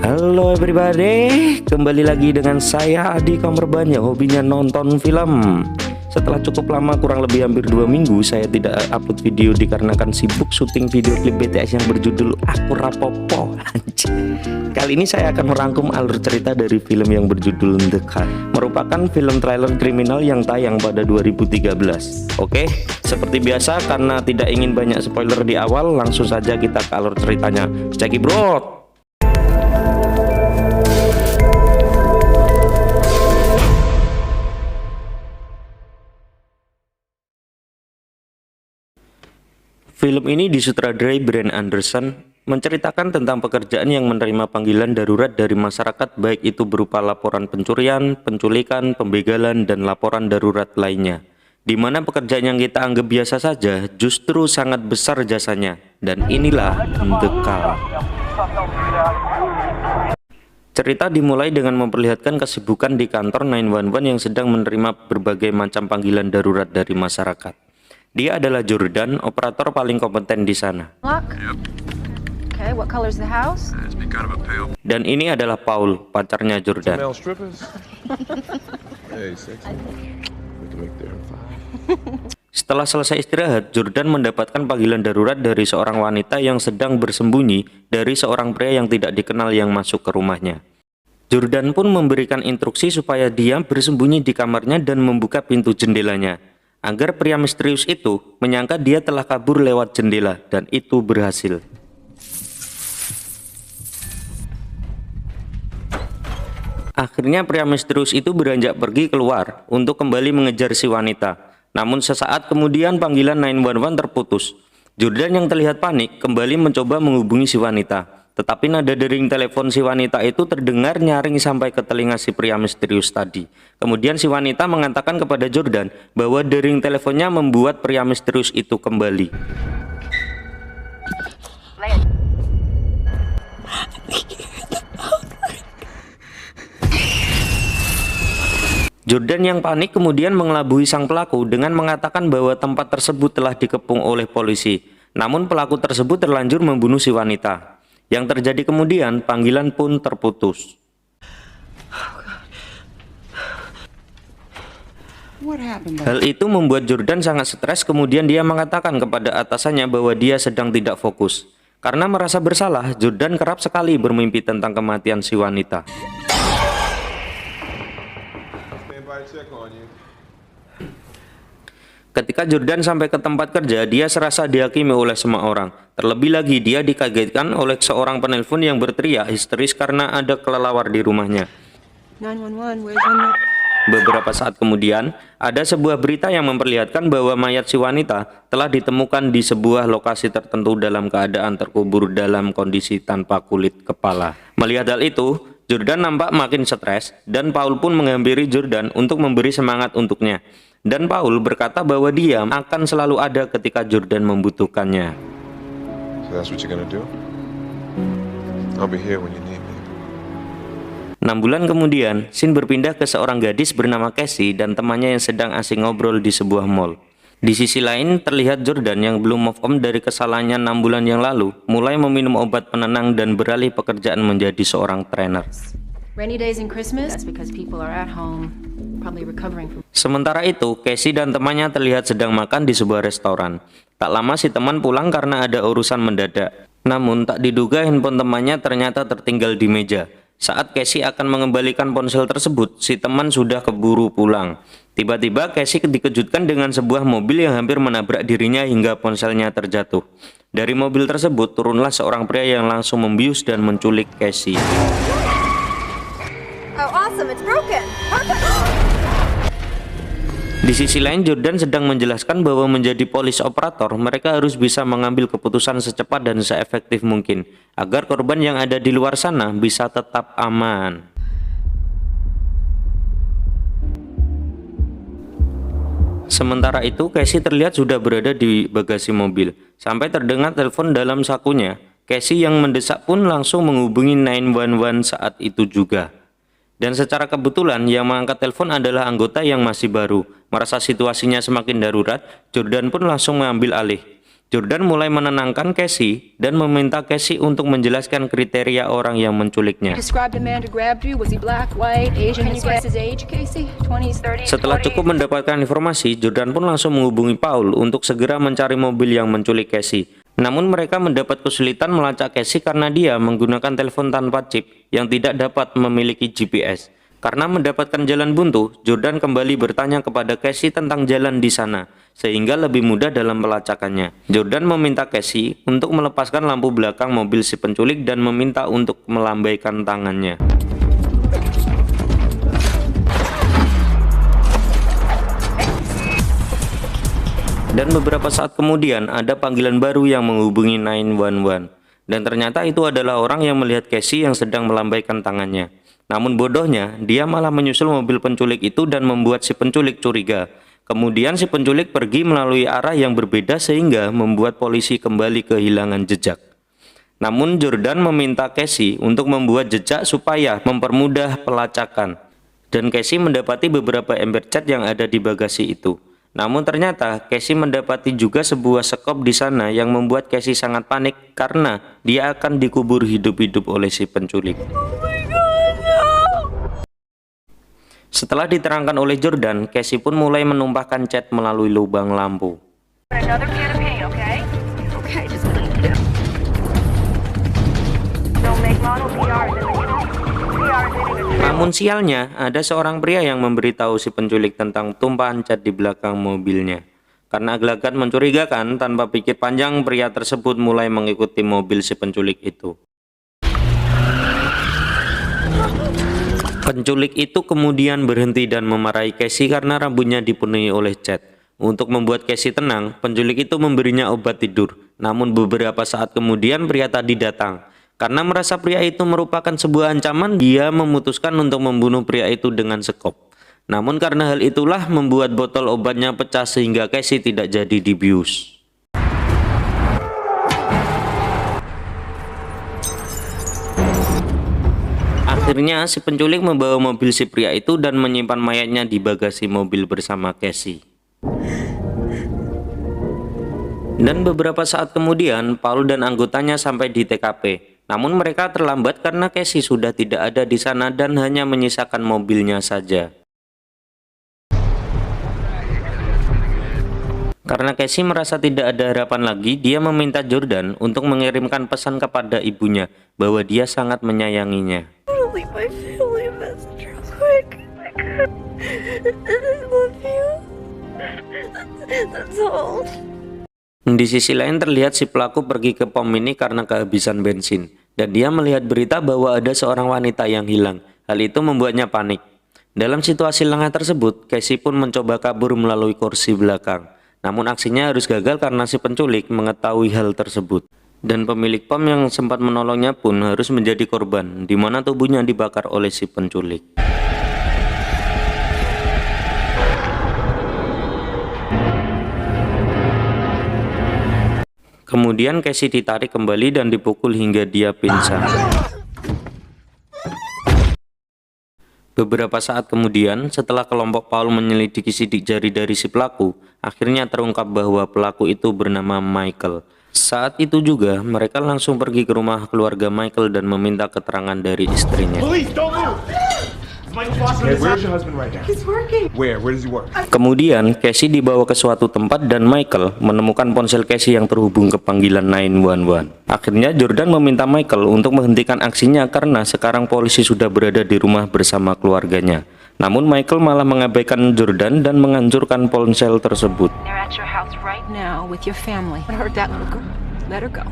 Halo everybody, kembali lagi dengan saya Adi Kamperban yang hobinya nonton film. Setelah cukup lama, kurang lebih hampir 2 minggu saya tidak upload video dikarenakan sibuk syuting video klip BTS yang berjudul Aku Rapopo. Kali ini saya akan merangkum alur cerita dari film yang berjudul The Cut, merupakan film trailer kriminal yang tayang pada 2013. Oke, seperti biasa karena tidak ingin banyak spoiler di awal, langsung saja kita ke alur ceritanya. Check it bro. Film ini disutradarai Bryan Anderson, menceritakan tentang pekerjaan yang menerima panggilan darurat dari masyarakat, baik itu berupa laporan pencurian, penculikan, pembegalan, dan laporan darurat lainnya. Di mana pekerjaan yang kita anggap biasa saja justru sangat besar jasanya, dan inilah The Cut. Cerita dimulai dengan memperlihatkan kesibukan di kantor 911 yang sedang menerima berbagai macam panggilan darurat dari masyarakat. Dia adalah Jordan, operator paling kompeten di sana. Dan ini adalah Paul, pacarnya Jordan. Setelah selesai istirahat, Jordan mendapatkan panggilan darurat dari seorang wanita yang sedang bersembunyi dari seorang pria yang tidak dikenal yang masuk ke rumahnya. Jordan pun memberikan instruksi supaya dia bersembunyi di kamarnya dan membuka pintu jendelanya, agar pria misterius itu menyangka dia telah kabur lewat jendela, dan itu berhasil. Akhirnya pria misterius itu beranjak pergi keluar untuk kembali mengejar si wanita. Namun sesaat kemudian panggilan 911 terputus. Jordan yang terlihat panik kembali mencoba menghubungi si wanita. Tetapi nada dering telepon si wanita itu terdengar nyaring sampai ke telinga si pria misterius tadi. Kemudian si wanita mengatakan kepada Jordan bahwa dering teleponnya membuat pria misterius itu kembali. Jordan yang panik kemudian mengelabui sang pelaku dengan mengatakan bahwa tempat tersebut telah dikepung oleh polisi. Namun pelaku tersebut terlanjur membunuh si wanita. Yang terjadi kemudian, panggilan pun terputus. Hal itu membuat Jordan sangat stres, kemudian dia mengatakan kepada atasannya bahwa dia sedang tidak fokus. Karena merasa bersalah, Jordan kerap sekali bermimpi tentang kematian si wanita. Ketika Jordan sampai ke tempat kerja, dia serasa dihakimi oleh semua orang. Terlebih lagi, dia dikagetkan oleh seorang penelpon yang berteriak histeris karena ada kelelawar di rumahnya. 911, Beberapa saat kemudian, ada sebuah berita yang memperlihatkan bahwa mayat si wanita telah ditemukan di sebuah lokasi tertentu dalam keadaan terkubur dalam kondisi tanpa kulit kepala. Melihat hal itu, Jordan nampak makin stres, dan Paul pun menghampiri Jordan untuk memberi semangat untuknya. Dan Paul berkata bahwa dia akan selalu ada ketika Jordan membutuhkannya. So that's what you're gonna do? I'll be here when you need me. 6 bulan kemudian, scene berpindah ke seorang gadis bernama Casey dan temannya yang sedang asing ngobrol di sebuah mall. Di sisi lain, terlihat Jordan yang belum move on dari kesalahannya 6 bulan yang lalu, mulai meminum obat penenang dan beralih pekerjaan menjadi seorang trainer. rainy days and Christmas, that's because people are at home, probably recovering from. Sementara itu, Casey dan temannya terlihat sedang makan di sebuah restoran. Tak lama si teman pulang karena ada urusan mendadak. Namun tak diduga handphone temannya ternyata tertinggal di meja. Saat Casey akan mengembalikan ponsel tersebut, si teman sudah keburu pulang. Tiba-tiba Casey dikejutkan dengan sebuah mobil yang hampir menabrak dirinya hingga ponselnya terjatuh. Dari mobil tersebut turunlah seorang pria yang langsung membius dan menculik Casey. Oh, awesome, it's broken. Di sisi lain, Jordan sedang menjelaskan bahwa menjadi police operator, mereka harus bisa mengambil keputusan secepat dan seefektif mungkin, agar korban yang ada di luar sana bisa tetap aman. Sementara itu, Casey terlihat sudah berada di bagasi mobil. Sampai terdengar telepon dalam sakunya. Casey yang mendesak pun langsung menghubungi 911 saat itu juga. Dan secara kebetulan yang mengangkat telepon adalah anggota yang masih baru. Merasa situasinya semakin darurat, Jordan pun langsung mengambil alih. Jordan mulai menenangkan Casey dan meminta Casey untuk menjelaskan kriteria orang yang menculiknya. Describe the man who grabbed you. Was he black, white, Asian? Can you guess his age, Casey? 20s, 30s? Setelah cukup mendapatkan informasi, Jordan pun langsung menghubungi Paul untuk segera mencari mobil yang menculik Casey. Namun mereka mendapat kesulitan melacak Casey karena dia menggunakan telepon tanpa chip yang tidak dapat memiliki GPS. Karena mendapatkan jalan buntu, Jordan kembali bertanya kepada Casey tentang jalan di sana, sehingga lebih mudah dalam pelacakannya. Jordan meminta Casey untuk melepaskan lampu belakang mobil si penculik dan meminta untuk melambaikan tangannya. Dan beberapa saat kemudian ada panggilan baru yang menghubungi 911. Dan ternyata itu adalah orang yang melihat Casey yang sedang melambaikan tangannya. Namun bodohnya, dia malah menyusul mobil penculik itu dan membuat si penculik curiga. Kemudian si penculik pergi melalui arah yang berbeda sehingga membuat polisi kembali kehilangan jejak. Namun Jordan meminta Casey untuk membuat jejak supaya mempermudah pelacakan. Dan Casey mendapati beberapa ember cat yang ada di bagasi itu. Namun ternyata Casey mendapati juga sebuah sekop di sana yang membuat Casey sangat panik karena dia akan dikubur hidup-hidup oleh si penculik. Setelah diterangkan oleh Jordan, Casey pun mulai menumpahkan cat melalui lubang lampu. Namun sialnya, ada seorang pria yang memberitahu si penculik tentang tumpahan cat di belakang mobilnya. Karena gelagat mencurigakan, tanpa pikir panjang pria tersebut mulai mengikuti mobil si penculik itu. Penculik itu kemudian berhenti dan memarahi Casey karena rambutnya dipenuhi oleh cat. Untuk membuat Casey tenang, penculik itu memberinya obat tidur. Namun beberapa saat kemudian pria tadi datang. Karena merasa pria itu merupakan sebuah ancaman, dia memutuskan untuk membunuh pria itu dengan sekop. Namun karena hal itulah membuat botol obatnya pecah sehingga Casey tidak jadi dibius. Akhirnya si penculik membawa mobil si pria itu dan menyimpan mayatnya di bagasi mobil bersama Casey. Dan beberapa saat kemudian Paul dan anggotanya sampai di TKP. Namun mereka terlambat karena Casey sudah tidak ada di sana dan hanya menyisakan mobilnya saja. Karena Casey merasa tidak ada harapan lagi, dia meminta Jordan untuk mengirimkan pesan kepada ibunya bahwa dia sangat menyayanginya. Leave my family a message real quick. I love you. That's all. Di sisi lain terlihat si pelaku pergi ke pom mini karena kehabisan bensin. Dan dia melihat berita bahwa ada seorang wanita yang hilang. Hal itu membuatnya panik. Dalam situasi lengah tersebut, Casey pun mencoba kabur melalui kursi belakang. Namun aksinya harus gagal karena si penculik mengetahui hal tersebut. Dan pemilik pom yang sempat menolongnya pun harus menjadi korban, di mana tubuhnya dibakar oleh si penculik. Kemudian Casey ditarik kembali dan dipukul hingga dia pingsan. Beberapa saat kemudian, setelah kelompok Paul menyelidiki sidik jari dari si pelaku, akhirnya terungkap bahwa pelaku itu bernama Michael. Saat itu juga, mereka langsung pergi ke rumah keluarga Michael dan meminta keterangan dari istrinya. Hey, where's your husband right now? He's working. Where does he work? Kemudian, Casey dibawa ke suatu tempat dan Michael menemukan ponsel Casey yang terhubung ke panggilan 911. Akhirnya Jordan meminta Michael untuk menghentikan aksinya karena sekarang polisi sudah berada di rumah bersama keluarganya. Namun Michael malah mengabaikan Jordan dan menghancurkan ponsel tersebut. They're at your house right now with your family. I heard that little girl. Let her go.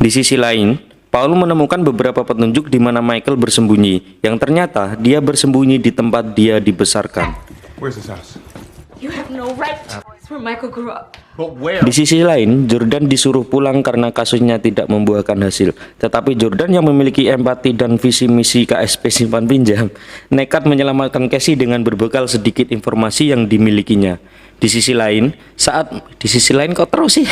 Di sisi lain, Paul menemukan beberapa petunjuk di mana Michael bersembunyi, yang ternyata dia bersembunyi di tempat dia dibesarkan. Where's his house? You have no right. It's where Michael grew up. But where? Di sisi lain, Jordan disuruh pulang karena kasusnya tidak membuahkan hasil. Tetapi Jordan yang memiliki empati dan visi misi KSP simpan pinjam, nekat menyelamatkan Casey dengan berbekal sedikit informasi yang dimilikinya. Di sisi lain kok terus sih?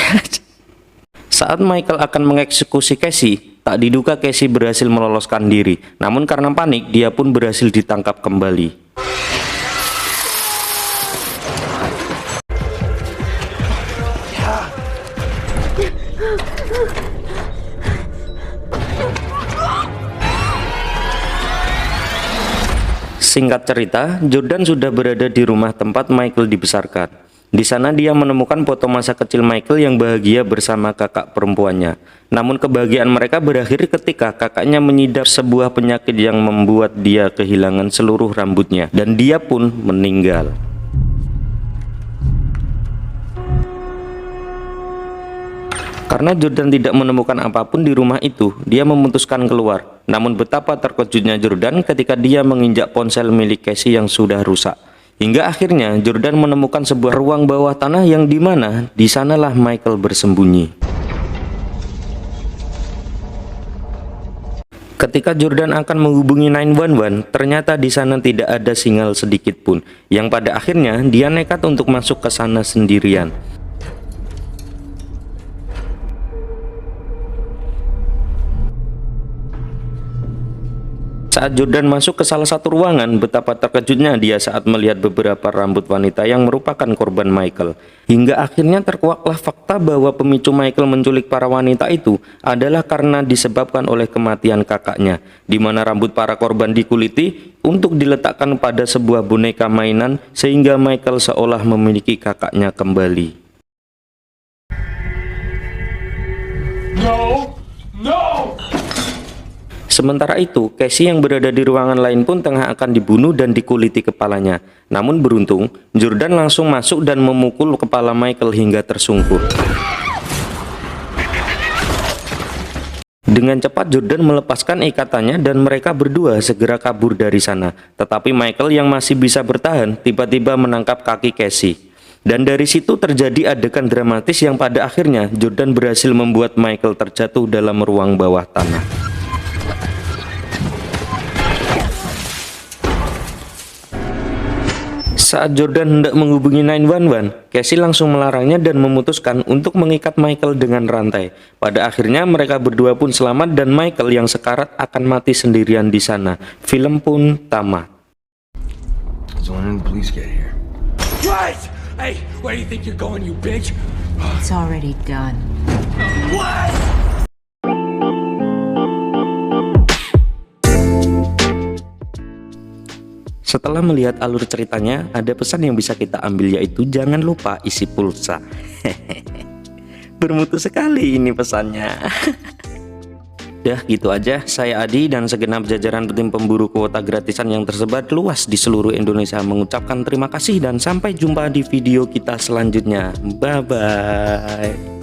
Saat Michael akan mengeksekusi Casey, Tak diduga Casey berhasil meloloskan diri, namun karena panik dia pun berhasil ditangkap kembali. Singkat cerita, Jordan sudah berada di rumah tempat Michael dibesarkan. Di sana dia menemukan foto masa kecil Michael yang bahagia bersama kakak perempuannya. Namun kebahagiaan mereka berakhir ketika kakaknya mengidap sebuah penyakit yang membuat dia kehilangan seluruh rambutnya dan dia pun meninggal. Karena Jordan tidak menemukan apapun di rumah itu, dia memutuskan keluar. Namun betapa terkejutnya Jordan ketika dia menginjak ponsel milik Casey yang sudah rusak. Hingga akhirnya Jordan menemukan sebuah ruang bawah tanah yang dimana di sanalah Michael bersembunyi. Ketika Jordan akan menghubungi 911, ternyata di sana tidak ada sinyal sedikit pun. Yang pada akhirnya dia nekat untuk masuk ke sana sendirian. Saat Jordan masuk ke salah satu ruangan, betapa terkejutnya dia saat melihat beberapa rambut wanita yang merupakan korban Michael. Hingga akhirnya terkuaklah fakta bahwa pemicu Michael menculik para wanita itu adalah karena disebabkan oleh kematian kakaknya, di mana rambut para korban dikuliti untuk diletakkan pada sebuah boneka mainan sehingga Michael seolah memiliki kakaknya kembali. No! Sementara itu, Casey yang berada di ruangan lain pun tengah akan dibunuh dan dikuliti kepalanya. Namun beruntung, Jordan langsung masuk dan memukul kepala Michael hingga tersungkur. Dengan cepat Jordan melepaskan ikatannya dan mereka berdua segera kabur dari sana. Tetapi Michael yang masih bisa bertahan tiba-tiba menangkap kaki Casey. Dan dari situ terjadi adegan dramatis yang pada akhirnya Jordan berhasil membuat Michael terjatuh dalam ruang bawah tanah. Saat Jordan hendak menghubungi 911, Casey langsung melarangnya dan memutuskan untuk mengikat Michael dengan rantai. Pada akhirnya mereka berdua pun selamat dan Michael yang sekarat akan mati sendirian di sana. Film pun tamat. Hey, where do you think you're going, you bitch? It's already done. What? Setelah melihat alur ceritanya, ada pesan yang bisa kita ambil yaitu jangan lupa isi pulsa. Bermutu sekali ini pesannya. Dah gitu aja, saya Adi dan segenap jajaran tim pemburu kuota gratisan yang tersebar luas di seluruh Indonesia mengucapkan terima kasih dan sampai jumpa di video kita selanjutnya. Bye-bye.